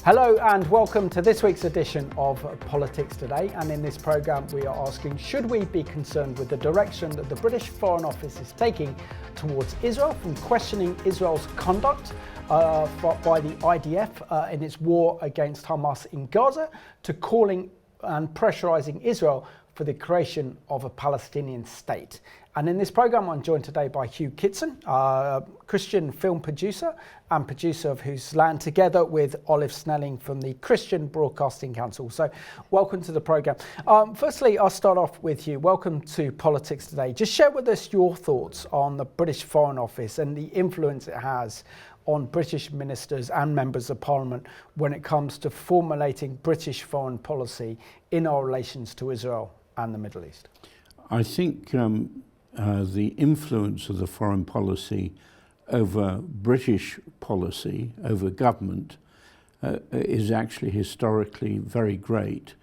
Hello and welcome to this week's edition of Politics Today, and in this programme we are asking, should we be concerned with the direction that the British Foreign Office is taking towards Israel, from questioning Israel's conduct by the IDF in its war against Hamas in Gaza, to calling and pressurising Israel for the creation of a Palestinian state. And in this programme I'm joined today by Hugh Kitson, Christian film producer and producer of Whose Land, together with Olave Snelling from the Christian Broadcasting Council. So welcome to the programme. Firstly, I'll start off with you. Welcome to Politics Today. Just share with us your thoughts on the British Foreign Office and the influence it has on British ministers and members of Parliament when it comes to formulating British foreign policy in our relations to Israel and the Middle East. I think the influence of the foreign policy over British policy, over government, is actually historically very great,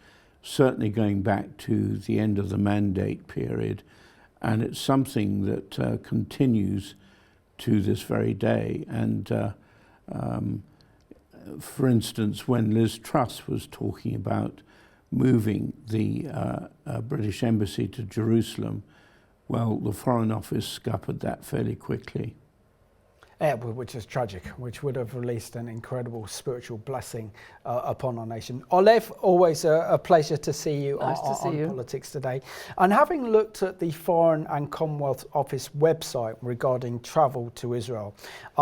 certainly going back to the end of the mandate period, and it's something that continues to this very day. And for instance, when Liz Truss was talking about moving the British Embassy to Jerusalem, well, the Foreign Office scuppered that fairly quickly. Yeah, which is tragic, which would have released an incredible spiritual blessing upon our nation. Olave, always a pleasure to see you on Politics Today. And having looked at the Foreign and Commonwealth Office website regarding travel to Israel,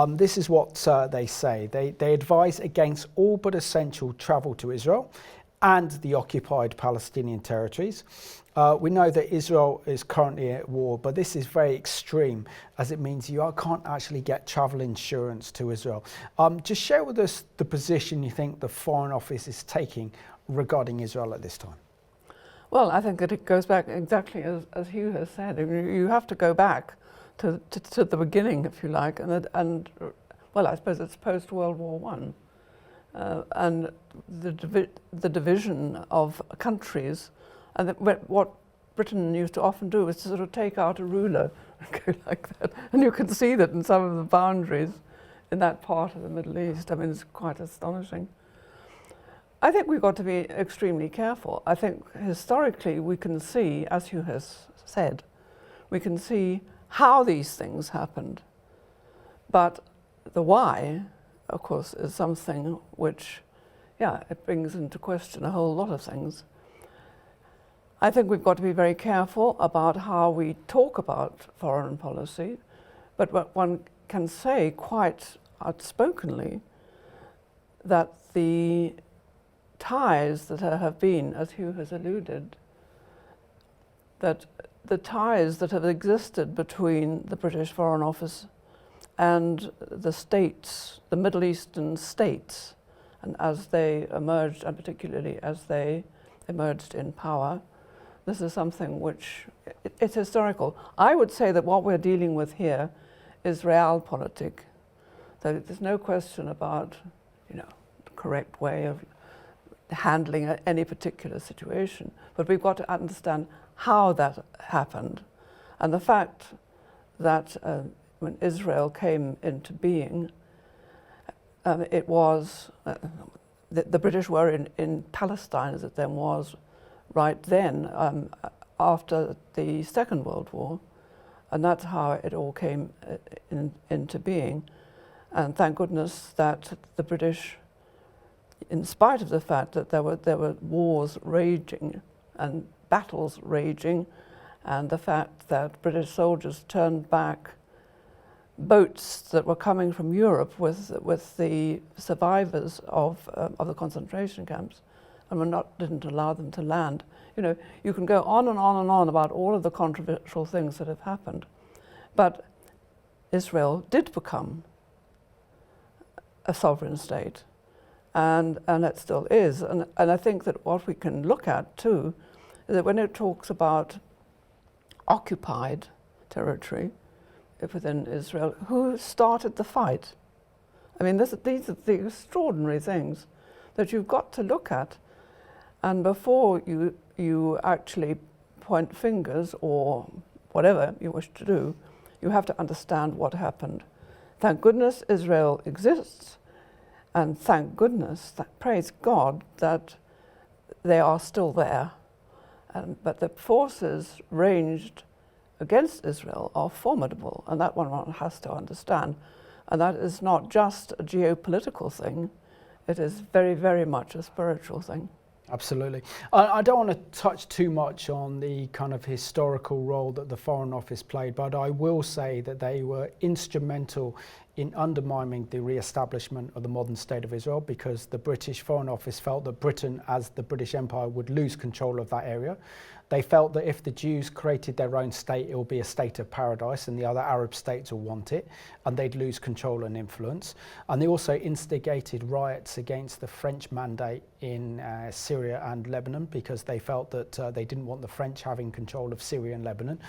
this is what they say. They advise against all but essential travel to Israel and the occupied Palestinian territories. We know that Israel is currently at war, but this is very extreme, as it means you can't actually get travel insurance to Israel. Just share with us the position you think the Foreign Office is taking regarding Israel at this time. Well, I think that it goes back exactly as Hugh has said. I mean, you have to go back to the beginning, if you like, and well, I suppose it's post-World War One. And the division of countries, and what Britain used to often do is to sort of take out a ruler and go like that. And you can see that in some of the boundaries in that part of the Middle East. I mean, it's quite astonishing. I think we've got to be extremely careful. I think historically we can see, as Hugh has said, we can see how these things happened. But the why, of course, is something which, it brings into question a whole lot of things. I think we've got to be very careful about how we talk about foreign policy, but what one can say quite outspokenly that the ties that have been, as Hugh has alluded, that the ties that have existed between the British Foreign Office and the states, the Middle Eastern states, and as they emerged, and particularly as they emerged in power, this is something which, it's historical. I would say that what we're dealing with here is realpolitik. There's no question about, the correct way of handling any particular situation, but we've got to understand how that happened. And the fact that when Israel came into being, it was, the British were in Palestine, as it then was, right then, after the Second World War, and that's how it all came into being. And thank goodness that the British, in spite of the fact that there were wars raging and battles raging, and the fact that British soldiers turned back boats that were coming from Europe with the survivors of the concentration camps, and didn't allow them to land. You can go on and on and on about all of the controversial things that have happened, but Israel did become a sovereign state, and it still is. And I think that what we can look at too is that when it talks about occupied territory within Israel, who started the fight? I mean, these are the extraordinary things that you've got to look at. And before you actually point fingers or whatever you wish to do, you have to understand what happened. Thank goodness Israel exists, And thank goodness, praise God, that they are still there. But the forces ranged against Israel are formidable, and that one has to understand. And that is not just a geopolitical thing, it is very, very much a spiritual thing. Absolutely. I don't want to touch too much on the kind of historical role that the Foreign Office played, but I will say that they were instrumental in undermining the re-establishment of the modern state of Israel, because the British Foreign Office felt that Britain, as the British Empire, would lose control of that area. They felt that if the Jews created their own state, it will be a state of paradise and the other Arab states will want it, and they'd lose control and influence. And they also instigated riots against the French mandate in Syria and Lebanon, because they felt that they didn't want the French having control of Syria and Lebanon.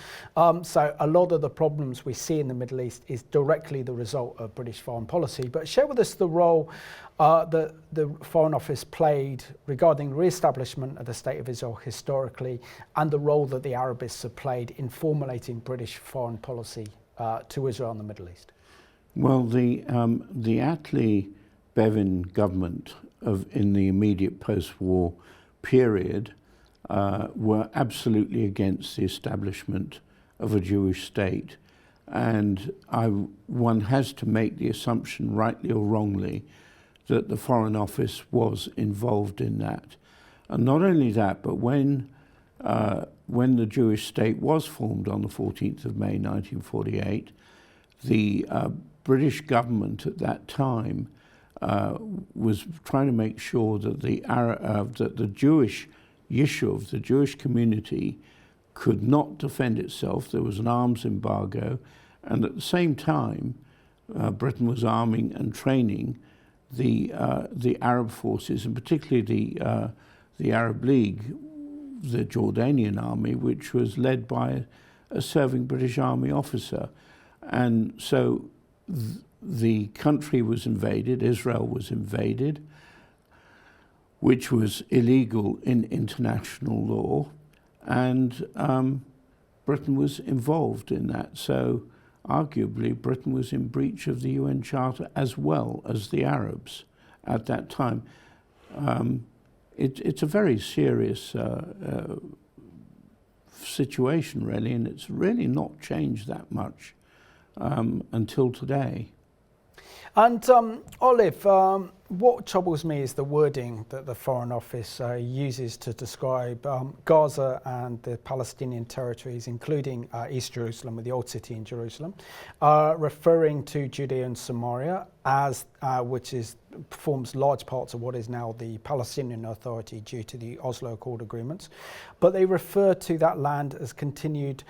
So a lot of the problems we see in the Middle East is directly the result of British foreign policy. But share with us the role that the Foreign Office played regarding re-establishment of the State of Israel historically, and the role that the Arabists have played in formulating British foreign policy to Israel and the Middle East. Well, the Attlee Bevin government in the immediate post-war period were absolutely against the establishment of a Jewish state. And one has to make the assumption, rightly or wrongly, that the Foreign Office was involved in that. And not only that, but when the Jewish state was formed on the 14th of May 1948, the British government at that time was trying to make sure that the Jewish Yishuv, the Jewish community, could not defend itself. There was an arms embargo, and at the same time, Britain was arming and training the Arab forces, and particularly the Arab League, the Jordanian army, which was led by a serving British Army officer. And so the country was invaded, Israel was invaded, which was illegal in international law, and Britain was involved in that. So arguably Britain was in breach of the UN Charter as well as the Arabs at that time. It's a very serious situation, really, and it's really not changed that much until today. And Olive, what troubles me is the wording that the Foreign Office uses to describe Gaza and the Palestinian territories, including East Jerusalem, with the Old City in Jerusalem, referring to Judea and Samaria, as which forms large parts of what is now the Palestinian Authority due to the Oslo Accord agreements. But they refer to that land as continued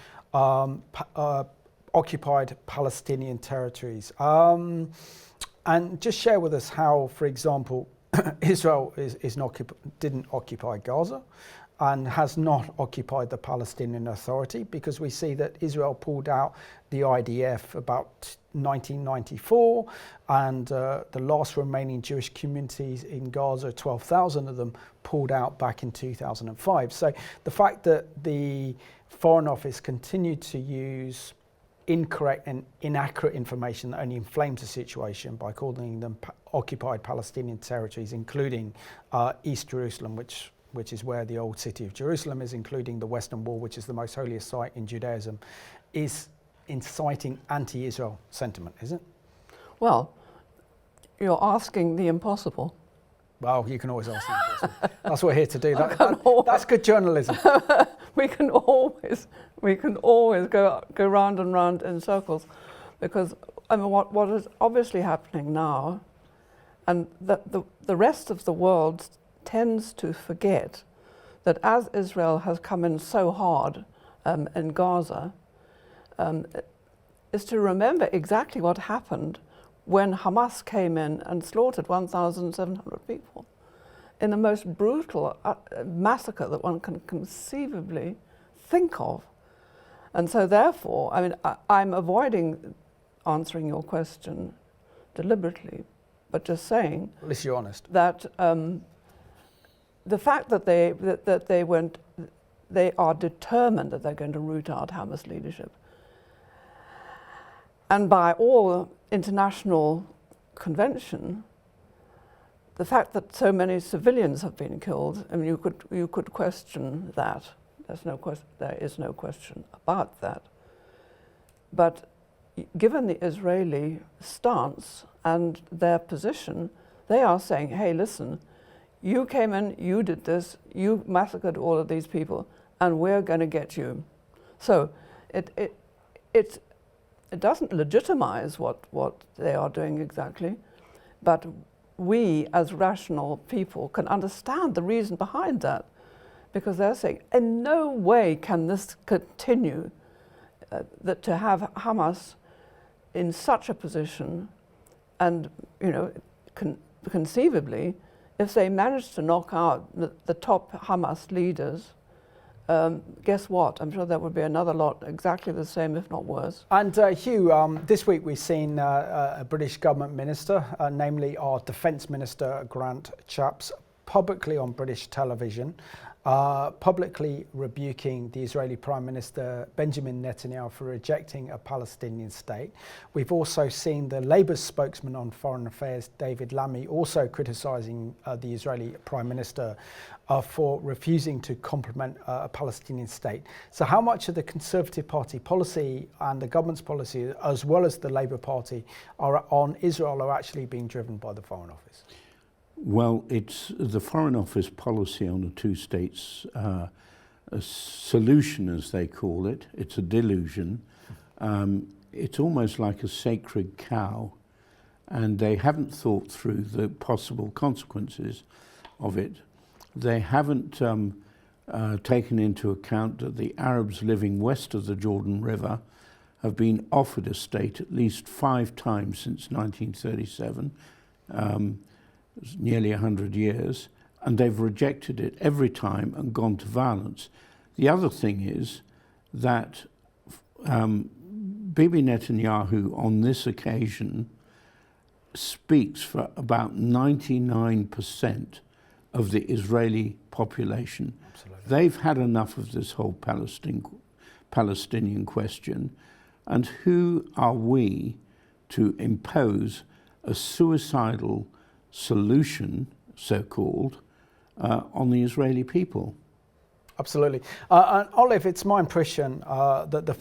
occupied Palestinian territories. And just share with us how, for example, Israel didn't occupy Gaza and has not occupied the Palestinian Authority, because we see that Israel pulled out the IDF about 1994, and the last remaining Jewish communities in Gaza, 12,000 of them, pulled out back in 2005. So the fact that the Foreign Office continued to use incorrect and inaccurate information that only inflames the situation by calling them occupied Palestinian territories, including East Jerusalem, which is where the Old City of Jerusalem is, including the Western Wall, which is the most holiest site in Judaism, is inciting anti-Israel sentiment, isn't it? Well, you're asking the impossible. Well, you can always ask the impossible. That's what we're here to do. That's good journalism. We can always go round and round in circles, because I mean, what is obviously happening now, and the rest of the world tends to forget that as Israel has come in so hard in Gaza, is to remember exactly what happened when Hamas came in and slaughtered 1,700 people in the most brutal massacre that one can conceivably think of. And so therefore, I mean, I'm avoiding answering your question deliberately, but just saying, at least you're honest, that the fact that they are determined that they're going to root out Hamas leadership, and by all international convention, the fact that so many civilians have been killed, I mean, you could question that. There is no question about that. But given the Israeli stance and their position, they are saying, hey, listen, you came in, you did this, you massacred all of these people, and we're going to get you. So it doesn't legitimize what they are doing exactly, but we as rational people can understand the reason behind that, because they're saying, in no way can this continue, that to have Hamas in such a position, and conceivably, if they manage to knock out the top Hamas leaders, guess what? I'm sure there would be another lot exactly the same, if not worse. And Hugh, this week we've seen a British government minister, namely our Defence Minister Grant Shapps, publicly on British television, publicly rebuking the Israeli Prime Minister Benjamin Netanyahu for rejecting a Palestinian state. We've also seen the Labour spokesman on foreign affairs, David Lammy, also criticising the Israeli Prime Minister for refusing to compliment a Palestinian state. So how much of the Conservative Party policy and the government's policy, as well as the Labour Party, on Israel are actually being driven by the Foreign Office? Well, it's the Foreign Office policy on a two-states a solution, as they call it. It's a delusion. It's almost like a sacred cow, and they haven't thought through the possible consequences of it. They haven't taken into account that the Arabs living west of the Jordan River have been offered a state at least 5 times since 1937. It's nearly 100 years, and they've rejected it every time and gone to violence. The other thing is that Bibi Netanyahu on this occasion speaks for about 99% of the Israeli population. Absolutely. They've had enough of this whole Palestinian question, and who are we to impose a suicidal solution, so-called, on the Israeli people? Absolutely. And Olive, it's my impression that the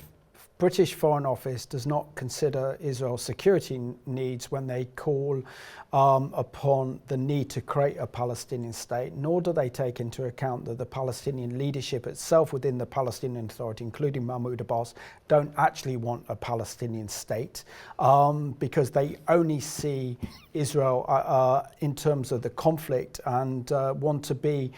British Foreign Office does not consider Israel's security needs when they call upon the need to create a Palestinian state, nor do they take into account that the Palestinian leadership itself within the Palestinian Authority, including Mahmoud Abbas, don't actually want a Palestinian state because they only see Israel in terms of the conflict and want to be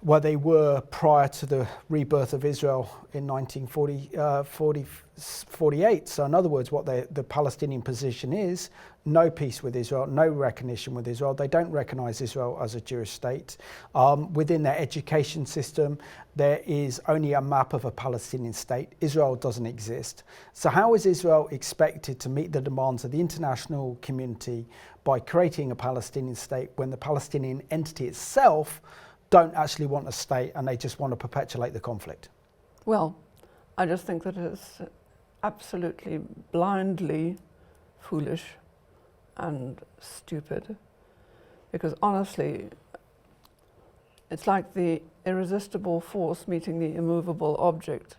where they were prior to the rebirth of Israel in 1948. So in other words, what the Palestinian position is, no peace with Israel, no recognition with Israel. They don't recognize Israel as a Jewish state. Within their education system, there is only a map of a Palestinian state. Israel doesn't exist. So how is Israel expected to meet the demands of the international community by creating a Palestinian state when the Palestinian entity itself don't actually want a state and they just want to perpetuate the conflict? Well, I just think that it's absolutely blindly foolish and stupid, because honestly, it's like the irresistible force meeting the immovable object,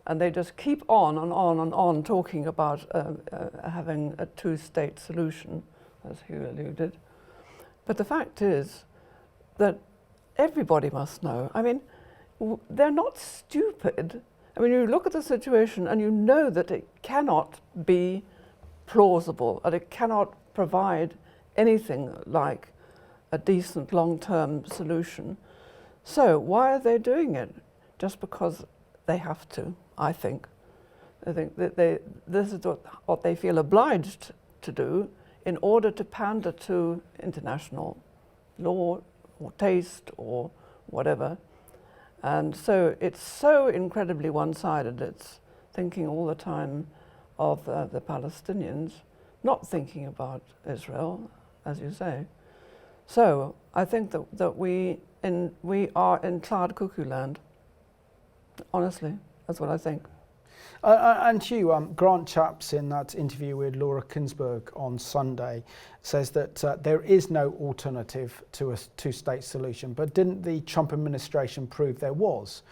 and they just keep on and on and on talking about having a two-state solution, as Hugh alluded. But the fact is that everybody must know. I mean, they're not stupid. I mean, you look at the situation and you know that it cannot be plausible, and it cannot provide anything like a decent long-term solution. So why are they doing it? Just because they have to, I think. I think that this is what they feel obliged to do in order to pander to international law or taste or whatever. And so it's so incredibly one-sided. It's thinking all the time of the Palestinians, not thinking about Israel, as you say. So I think that we are in cloud cuckoo land. Honestly, that's what I think. And Hugh, Grant Shapps, in that interview with Laura Kuenssberg on Sunday, says that there is no alternative to a two-state solution. But didn't the Trump administration prove there was?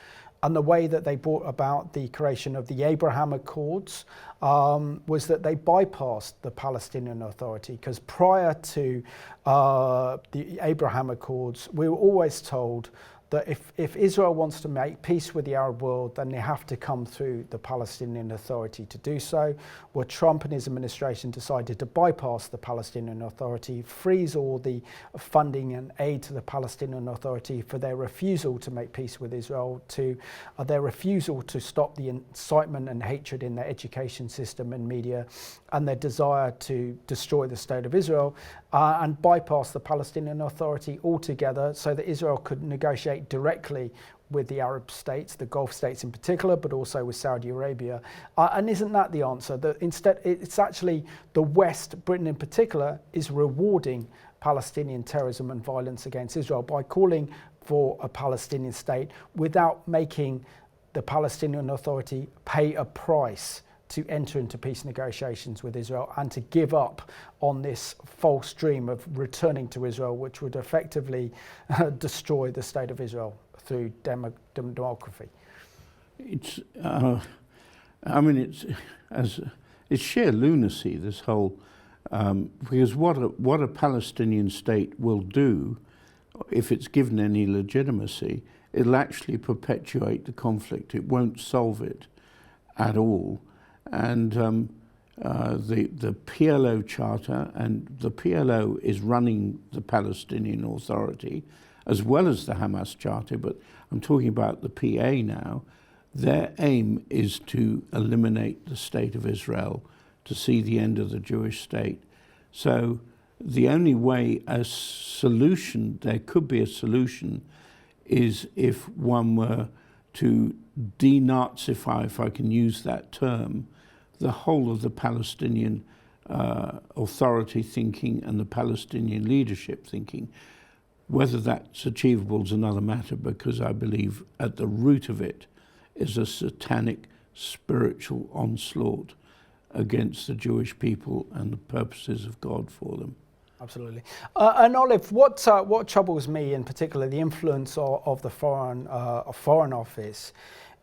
And the way that they brought about the creation of the Abraham Accords was that they bypassed the Palestinian Authority, because prior to the Abraham Accords, we were always told that if Israel wants to make peace with the Arab world, then they have to come through the Palestinian Authority to do so. Well, Trump and his administration decided to bypass the Palestinian Authority, freeze all the funding and aid to the Palestinian Authority for their refusal to make peace with Israel, to their refusal to stop the incitement and hatred in their education system and media, and their desire to destroy the State of Israel, and bypass the Palestinian Authority altogether so that Israel could negotiate directly with the Arab states, the Gulf states in particular, but also with Saudi Arabia. And isn't that the answer? That instead, it's actually the West, Britain in particular, is rewarding Palestinian terrorism and violence against Israel by calling for a Palestinian state without making the Palestinian Authority pay a price to enter into peace negotiations with Israel and to give up on this false dream of returning to Israel, which would effectively destroy the state of Israel through demography. It's, it's sheer lunacy, this whole, because what a Palestinian state will do, if it's given any legitimacy, it'll actually perpetuate the conflict. It won't solve it at all. And the PLO charter, and the PLO is running the Palestinian Authority as well as the Hamas charter, but I'm talking about the PA now. Their aim is to eliminate the state of Israel, to see the end of the Jewish state. So the only way a solution, there could be a solution, is if one were to denazify, if I can use that term, the whole of the Palestinian authority thinking and the Palestinian leadership thinking. Whether that's achievable is another matter, because I believe at the root of it is a satanic spiritual onslaught against the Jewish people and the purposes of God for them. Absolutely. And Olive, what troubles me in particular, the influence of the Foreign Office,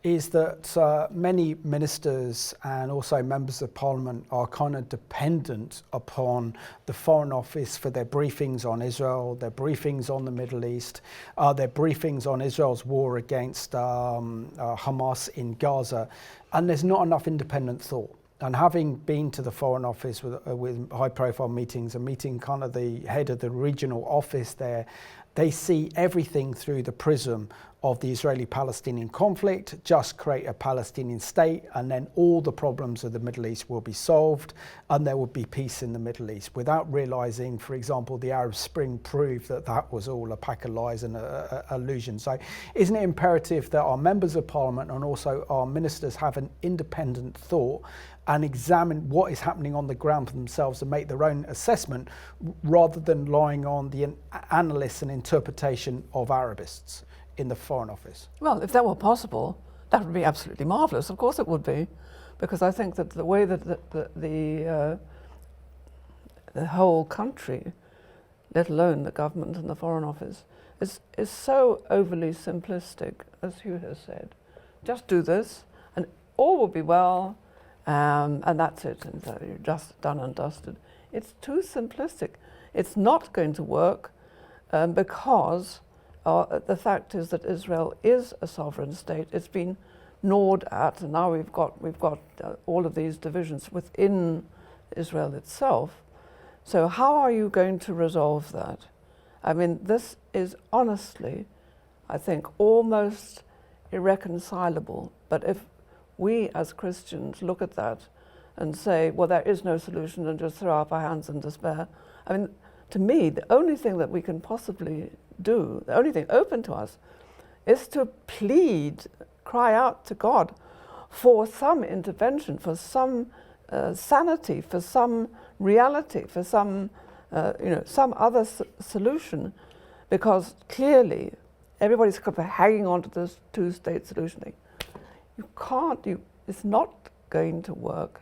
is that many ministers and also members of Parliament are kind of dependent upon the Foreign Office for their briefings on Israel, their briefings on the Middle East, their briefings on Israel's war against Hamas in Gaza, and there's not enough independent thought. And having been to the Foreign Office with high-profile meetings and meeting kind of the head of the regional office there, they see everything through the prism of the Israeli-Palestinian conflict, just create a Palestinian state, and then all the problems of the Middle East will be solved, and there will be peace in the Middle East, without realizing, for example, the Arab Spring proved that that was all a pack of lies and a illusion. So isn't it imperative that our members of Parliament and also our ministers have an independent thought and examine what is happening on the ground for themselves and make their own assessment, rather than relying on the analysis and interpretation of Arabists in the Foreign Office? Well, if that were possible, that would be absolutely marvellous. Of course it would be, because I think that the way that the whole country, let alone the government and the Foreign Office, is so overly simplistic, as Hugh has said. Just do this, and all will be well, and that's it, and so you're just done and dusted. It's too simplistic. It's not going to work because the fact is that Israel is a sovereign state. It's been gnawed at, and now we've got all of these divisions within Israel itself. So how are you going to resolve that? I mean, this is honestly, I think, almost irreconcilable. But if we as Christians look at that and say, well, there is no solution, and just throw up our hands in despair, I mean, to me, the only thing that we can possibly do, the only thing open to us, is to plead, cry out to God for some intervention, for some sanity, for some reality, for some some other solution, because clearly everybody's hanging on to this two-state solution thing. It's not going to work.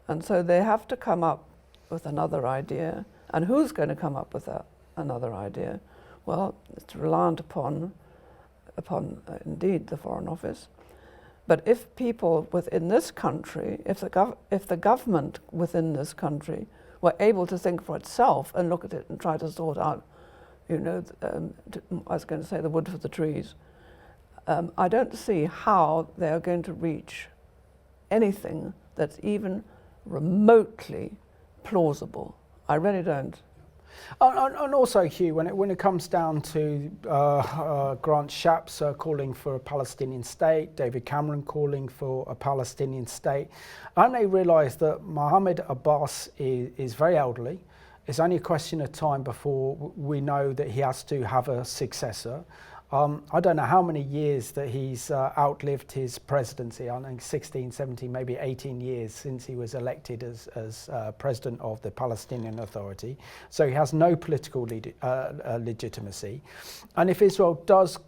And so they have to come up with another idea. And who's going to come up with another idea? Well, it's reliant upon indeed the Foreign Office. But if people within this country, if the government within this country were able to think for itself and look at it and try to sort out, I was going to say the wood for the trees, I don't see how they are going to reach anything that's even remotely plausible. I really don't. And also, Hugh, when it comes down to Grant Shapps calling for a Palestinian state, David Cameron calling for a Palestinian state, and they realise that Mohammed Abbas is very elderly. It's only a question of time before we know that he has to have a successor. I don't know how many years that he's outlived his presidency. I think 16, 17, maybe 18 years since he was elected as president of the Palestinian Authority. So he has no political legitimacy. And if Israel does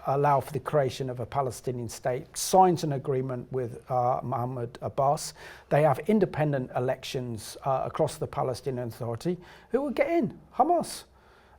allow for the creation of a Palestinian state, signs an agreement with Mahmoud Abbas, they have independent elections across the Palestinian Authority, who will get in? Hamas.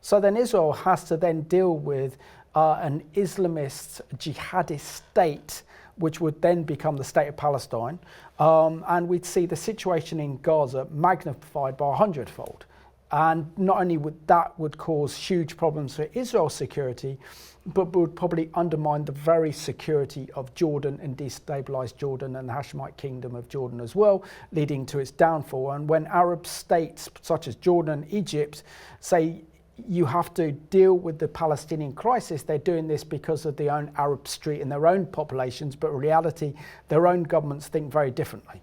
So then Israel has to then deal with an Islamist jihadist state, which would then become the state of Palestine. And we'd see the situation in Gaza magnified by 100-fold. And not only would cause huge problems for Israel's security, but would probably undermine the very security of Jordan and destabilise Jordan and the Hashemite kingdom of Jordan as well, leading to its downfall. And when Arab states such as Jordan, Egypt, say you have to deal with the Palestinian crisis, they're doing this because of their own Arab street and their own populations, but in reality, their own governments think very differently.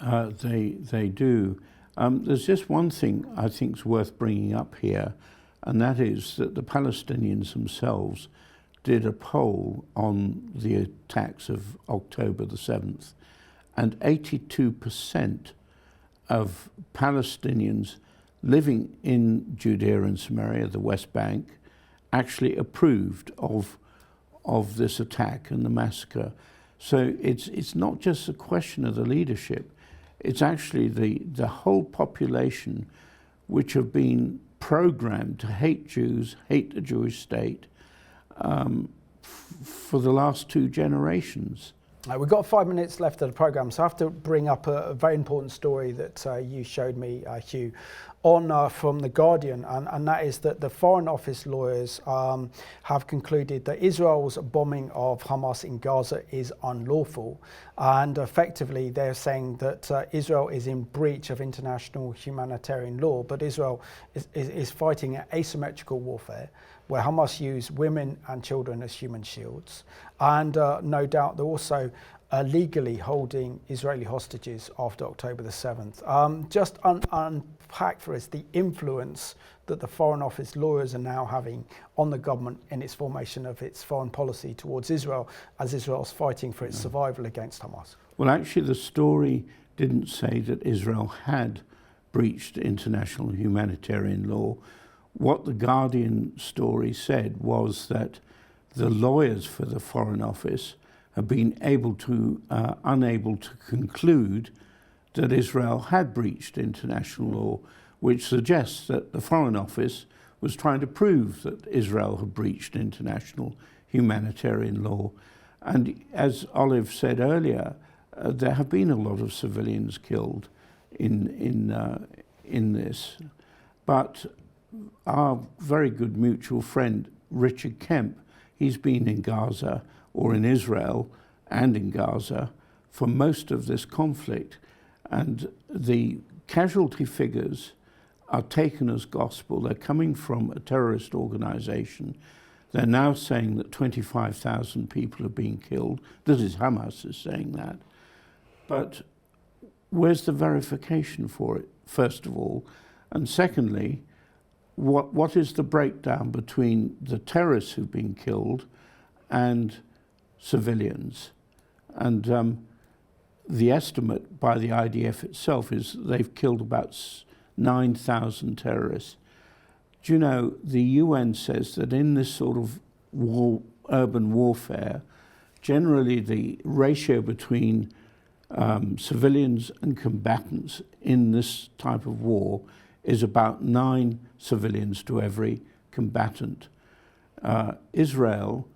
They do. There's just one thing I think is worth bringing up here, and that is that the Palestinians themselves did a poll on the attacks of October the 7th, and 82% of Palestinians living in Judea and Samaria, the West Bank, actually approved of this attack and the massacre. So it's not just a question of the leadership, it's actually the whole population which have been programmed to hate Jews, hate the Jewish state for the last 2 generations. We've got 5 minutes left of the programme, so I have to bring up a very important story that you showed me, Hugh, on from The Guardian, and that is that the Foreign Office lawyers have concluded that Israel's bombing of Hamas in Gaza is unlawful, and effectively they're saying that Israel is in breach of international humanitarian law, but Israel is fighting an asymmetrical warfare where Hamas use women and children as human shields. And no doubt they're also legally holding Israeli hostages after October the 7th. Just unpack for us the influence that the Foreign Office lawyers are now having on the government in its formation of its foreign policy towards Israel, as Israel's fighting for its survival against Hamas. Well, actually, the story didn't say that Israel had breached international humanitarian law. What the Guardian story said was that the lawyers for the Foreign Office have been unable to conclude that Israel had breached international law, which suggests that the Foreign Office was trying to prove that Israel had breached international humanitarian law. And as Olive said earlier, there have been a lot of civilians killed in this. But our very good mutual friend, Richard Kemp, he's been in Gaza, or in Israel and in Gaza, for most of this conflict. And the casualty figures are taken as gospel. They're coming from a terrorist organization. They're now saying that 25,000 people are being killed. This is Hamas is saying that. But where's the verification for it, first of all? And secondly, what is the breakdown between the terrorists who've been killed and civilians? And the estimate by the IDF itself is they've killed about 9,000 terrorists. Do you know, the UN says that in this sort of urban warfare, generally the ratio between civilians and combatants in this type of war is about 9 civilians to every combatant. Israel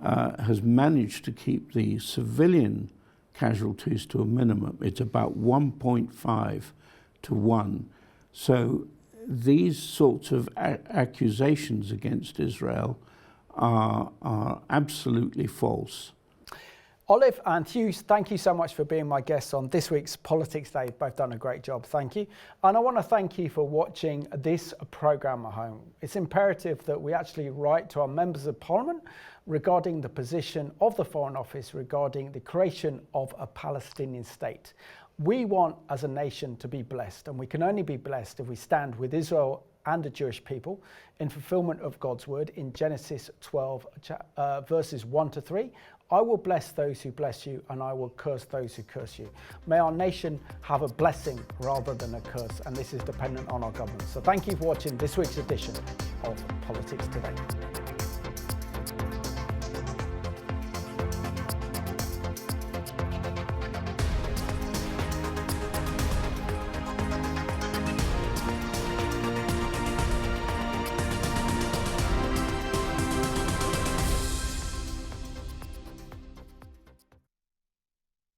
has managed to keep the civilian casualties to a minimum. It's about 1.5 to 1. So these sorts of accusations against Israel are absolutely false. Olave and Hugh, thank you so much for being my guests on this week's Politics Day. You've both done a great job, thank you. And I want to thank you for watching this programme at home. It's imperative that we actually write to our members of Parliament regarding the position of the Foreign Office regarding the creation of a Palestinian state. We want, as a nation, to be blessed, and we can only be blessed if we stand with Israel and the Jewish people in fulfillment of God's word in Genesis 12, verses 1 to 3. I will bless those who bless you, and I will curse those who curse you. May our nation have a blessing rather than a curse, and this is dependent on our government. So thank you for watching this week's edition of Politics Today.